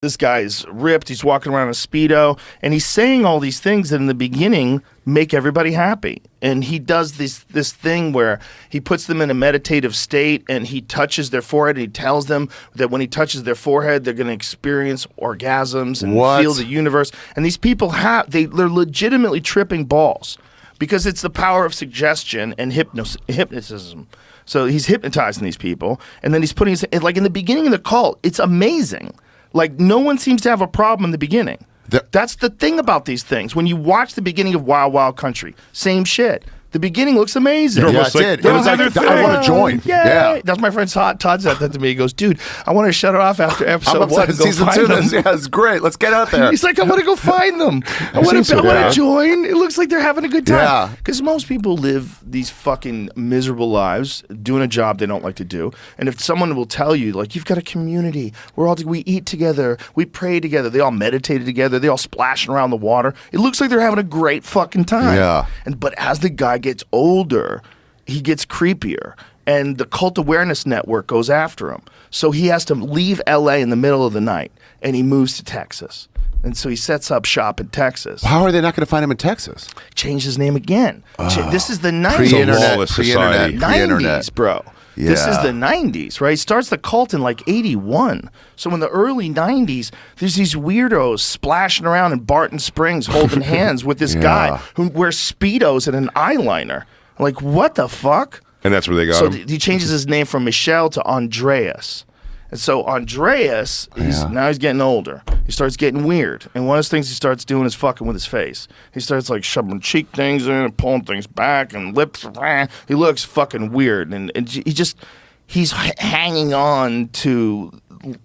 This guy's ripped. He's walking around in a Speedo, and he's saying all these things that in the beginning make everybody happy. And he does this thing where he puts them in a meditative state, and he touches their forehead, and he tells them that when he touches their forehead, they're going to experience orgasms and feel the universe. And these people they're legitimately tripping balls because it's the power of suggestion and hypnotism. So he's hypnotizing these people, and then he's putting like in the beginning of the cult, it's amazing. Like, no one seems to have a problem in the beginning. That's the thing about these things. When you watch the beginning of Wild Wild Country, same shit. The beginning looks amazing. Yeah, it did. It was like, I want to join. Yay. Yeah. That's my friend Todd said that to me. He goes, dude, I want to shut it off after episode 1 and go find them. Yeah, it's great. Let's get out there. He's like, I want to go find them. I want to join. It looks like they're having a good time. Yeah. Because most people live these fucking miserable lives doing a job they don't like to do. And if someone will tell you, like, you've got a community. We eat together. We pray together. They all meditated together. They all splashing around the water. It looks like they're having a great fucking time. Yeah. But as the guy gets older, he gets creepier, and the Cult Awareness Network goes after him. So he has to leave LA in the middle of the night, and he moves to Texas. And so he sets up shop in Texas. How are they not going to find him in Texas? Change his name again. This is the 90s. Pre-internet. 90s, bro. Yeah. This is the 90s, right? He starts the cult in like 81. So in the early 90s, there's these weirdos splashing around in Barton Springs holding hands with this guy who wears Speedos and an eyeliner. Like, what the fuck? And that's where they got him. So he changes his name from Michelle to Andreas. And so Andreas, now he's getting older. He starts getting weird. And one of the things he starts doing is fucking with his face. He starts like shoving cheek things in and pulling things back and lips. He looks fucking weird. And he's hanging on to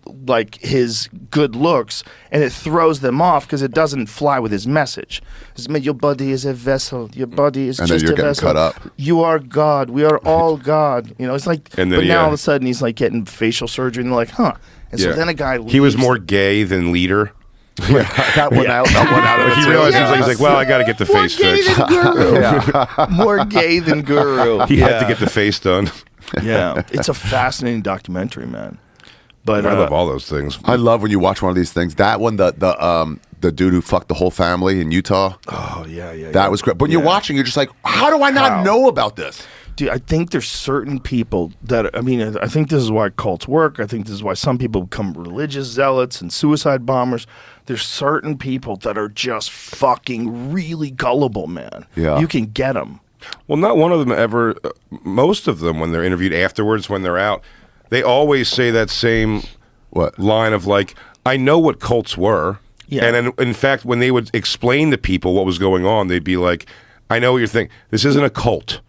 like his good looks, and it throws them off because it doesn't fly with his message. Your body is a vessel. Your body is just a vessel. Cut up. You are God. We are all God. You know, it's like. And then, but now all of a sudden he's like getting facial surgery, and they're like, huh. And so then a guy leaves. He was more gay than leader. That one out of he realized he's like, well, I got to get the face fixed. More gay than Guru. He had to get the face done. Yeah, it's a fascinating documentary, man. But I love all those things. I love when you watch one of these things. That one, the dude who fucked the whole family in Utah. Oh yeah. That was great. But you're watching, you're just like, how do I not know about this? Dude, I think there's certain people that, I mean, I think this is why cults work. I think this is why some people become religious zealots and suicide bombers. There's certain people that are just fucking really gullible, man. Yeah. You can get them. Well, not one of them ever, most of them, when they're interviewed afterwards, when they're out, they always say that same line of like, I know what cults were. Yeah. And in fact, when they would explain to people what was going on, they'd be like, I know what you're thinking. This isn't a cult.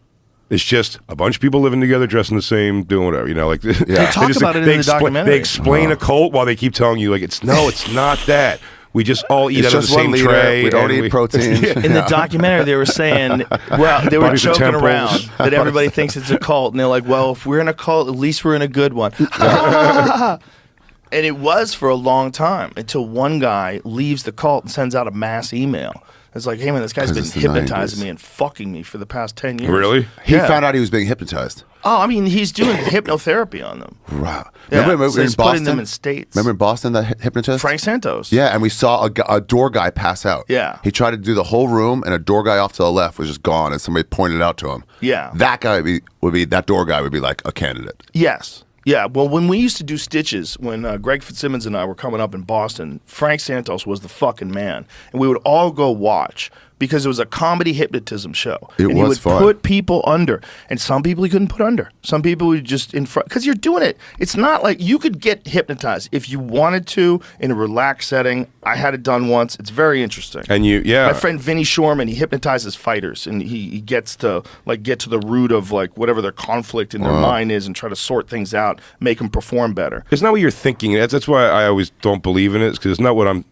It's just a bunch of people living together, dressing the same, doing whatever, you know. Like they talk about it in the documentary. They explain a cult while they keep telling you, like, it's not that. We just all eat out of the same tray. We don't eat protein. In the documentary, they were saying, well, they were joking around that everybody thinks it's a cult, and they're like, well, if we're in a cult, at least we're in a good one. And it was for a long time until one guy leaves the cult and sends out a mass email. It's like, hey man, this guy's been hypnotizing me and fucking me for the past 10 years. Really? He found out he was being hypnotized. Oh, I mean, he's doing hypnotherapy on them. Wow. Yeah. Remember so in he's Boston? Putting them in states. Remember in Boston, that hypnotist? Frank Santos. Yeah, and we saw a door guy pass out. Yeah. He tried to do the whole room, and a door guy off to the left was just gone, and somebody pointed it out to him. Yeah. That guy that door guy would be like a candidate. Yes. Yeah, well, when we used to do Stitches, when Greg Fitzsimmons and I were coming up in Boston, Frank Santos was the fucking man. And we would all go watch because it was a comedy hypnotism show. And he would put people under. And some people he couldn't put under. Some people would just in front. Because you're doing it. It's not like you could get hypnotized if you wanted to in a relaxed setting. I had it done once. It's very interesting. And my friend Vinny Shorman, he hypnotizes fighters. And he gets to get to the root of like whatever their conflict in their mind is and try to sort things out, make them perform better. It's not what you're thinking. That's why I always don't believe in it, because it's not what I'm.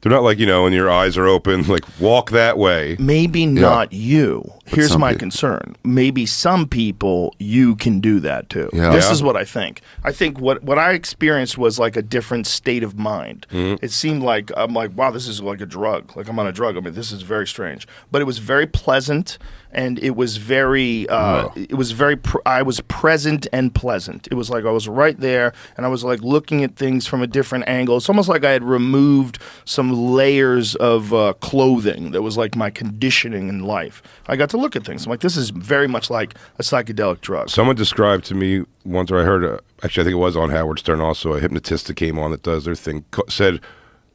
They're not like, and your eyes are open, like, walk that way. Maybe not you. Here's my concern. Maybe some people, you can do that too. Yeah. This is what I think. I think what I experienced was like a different state of mind. Mm-hmm. It seemed like, I'm like, wow, this is like a drug. Like I'm on a drug. I mean, this is very strange. But it was very pleasant, and it was very I was present and pleasant. It was like I was right there, and I was like looking at things from a different angle. It's almost like I had removed some layers of clothing that was like my conditioning in life. I got to look at things. I'm like, this is very much like a psychedelic drug. Someone described to me once, or I heard, actually I think it was on Howard Stern also, a hypnotist that came on that does their thing, said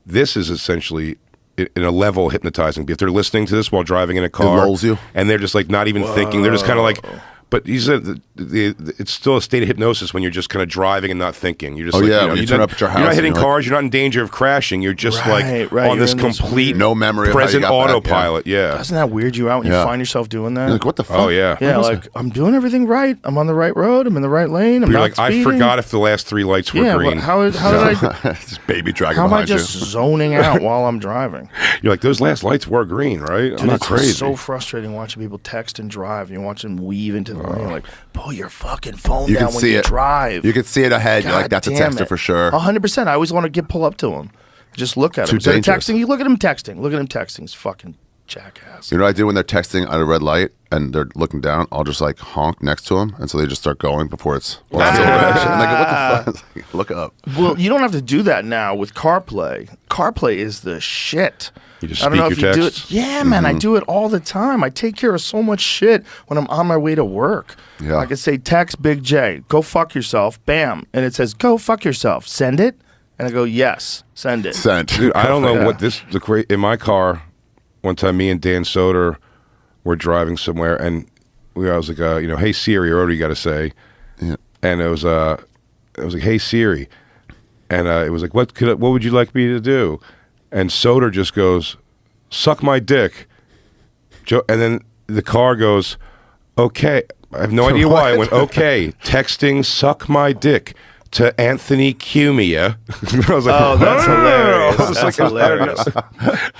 this is essentially in a level hypnotizing. If they're listening to this while driving in a car, it lulls you, and they're just like not even thinking, they're just kind of like. But he said it's still a state of hypnosis when you're just kind of driving and not thinking. You're just when you turn up at your house, you're not hitting cars. You're not in danger of crashing. You're just on this complete no memory, present of how you got autopilot. back, yeah. Doesn't that weird you out when you find yourself doing that? You're like, what the fuck? Oh yeah, yeah. Like I'm doing everything right. I'm on the right road. I'm in the right lane. You're like, I forgot if the last 3 lights were green. How did I? This baby dragging How am I behind you. just zoning out while I'm driving? You're like, those last lights were green, right? Dude, I'm not it's crazy. so frustrating watching people text and drive. You watch them weave into the lane. Like, pull your fucking phone You down can when see you it. drive. You can see it ahead. You're like, that's a texter for sure. 100%. I always want to pull up to him. Just look at him. Too Instead of dangerous. texting, you look at him texting. Look at him texting. He's fucking jackass. You know what I do when they're texting at a red light and they're looking down? I'll just like honk next to them, and so they just start going before it's still red. And they go, what the fuck? Like, look up. Well, you don't have to do that now with CarPlay. CarPlay is the shit. You just I don't know speak if your you do texts? it. Yeah, man, I do it all the time. I take care of so much shit when I'm on my way to work. Yeah. I can say, text Big J, go fuck yourself, bam. And it says, go fuck yourself, send it. And I go, yes, send it. Sent. Dude, I don't know Yeah. what in my car, one time me and Dan Soder were driving somewhere, and I was like, hey Siri, or what do you got to say? Yeah. And it was like, hey Siri, and it was like, what would you like me to do? And Soder just goes, suck my dick. And then the car goes, okay. I have no idea why. I went, okay, texting suck my dick to Anthony Cumia. I was like, Oh, that's hilarious. I was That's like, hilarious.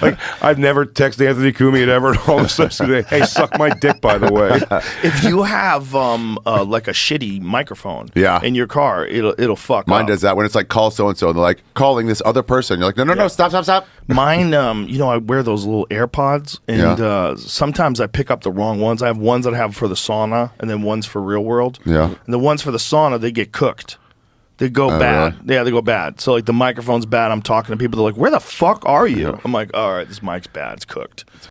like, I've never texted Anthony Cumia ever. And all of a sudden, hey, suck my dick, by the way. If you have like a shitty microphone in your car, it'll fuck Mine up. does that when it's like, call so-and-so, and they're like, calling this other person. You're like, no, stop. Mine, I wear those little AirPods, and sometimes I pick up the wrong ones. I have ones that I have for the sauna, and then ones for real world. Yeah. And the ones for the sauna, they get cooked. They go bad. Really? Yeah, they go bad. So like the microphone's bad. I'm talking to people. They're like, "Where the fuck are you?" I'm like, "All right, this mic's bad. It's cooked."